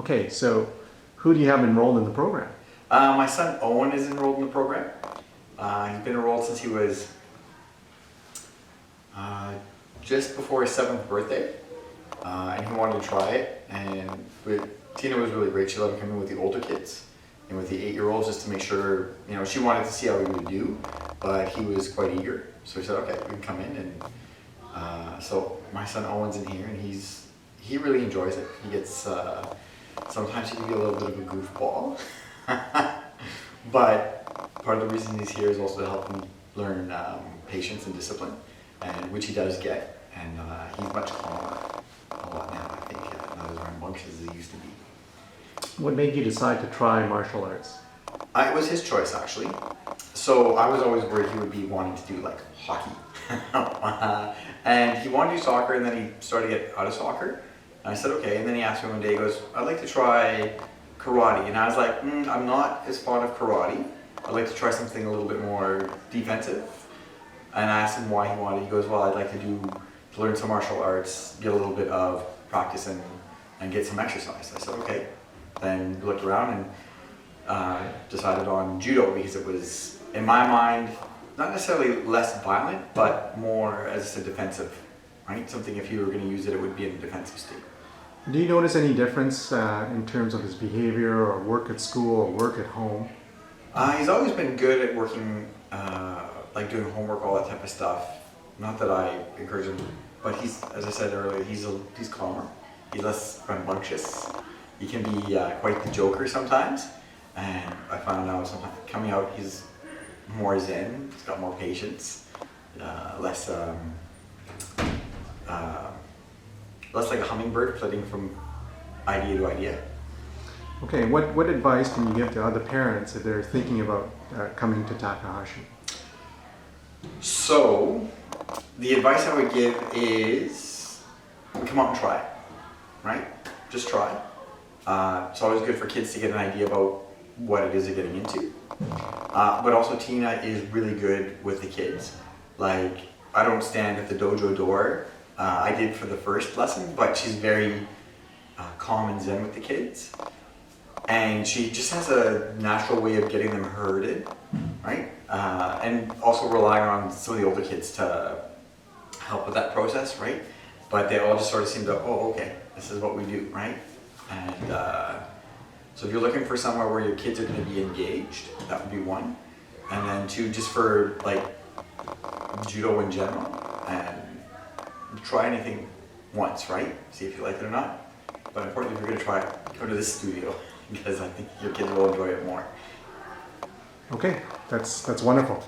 Okay, so who do you have enrolled in the program? My son Owen is enrolled in the program. He's been enrolled since he was just before his 7th birthday, and he wanted to try it. And Tina was really great. She let him come in with the older kids and with the 8-year-olds just to make sure, you know, she wanted to see how he would do, but he was quite eager. So we said, okay, we can come in. And so my son Owen's in here, and he really enjoys it. He gets, sometimes he can be a little bit of a goofball, but part of the reason he's here is also to help him learn patience and discipline, and which he does get. And he's much calmer a lot now, I think, not as rambunctious as he used to be. What made you decide to try martial arts? It was his choice, actually. So I was always worried he would be wanting to do like hockey. And he wanted to do soccer, and then he started to get out of soccer. And I said, okay. And then he asked me one day, he goes, I'd like to try karate. And I was like, I'm not as fond of karate. I'd like to try something a little bit more defensive. And I asked him why he wanted. He goes, well, I'd like to learn some martial arts, get a little bit of practice and get some exercise. I said, okay. Then we looked around and decided on judo because it was, in my mind, not necessarily less violent, but more as a defensive, right? Something if you were going to use it, it would be in a defensive state. Do you notice any difference in terms of his behavior or work at school or work at home? He's always been good at working, like doing homework, all that type of stuff. Not that I encourage him, but he's, as I said earlier, he's calmer. He's less rambunctious. He can be quite the joker sometimes, and I found out sometimes coming out he's more zen. He's got more patience, less like a hummingbird flitting from idea to idea. Okay, what advice can you give to other parents if they're thinking about coming to Takahashi? So, the advice I would give is come out and try it, right? Just try. It's always good for kids to get an idea about what it is they're getting into. But also Tina is really good with the kids. Like, I don't stand at the dojo door. I did for the first lesson, but she's very calm and zen with the kids. And she just has a natural way of getting them herded, right? And also relying on some of the older kids to help with that process, right? But they all just sort of seem to, oh, okay, this is what we do, right? And so if you're looking for somewhere where your kids are going to be engaged, that would be one. And then two, just for like judo in general, and try anything once, right? See if you like it or not. But importantly, if you're going to try it, go to this studio because I think your kids will enjoy it more. Okay, that's wonderful.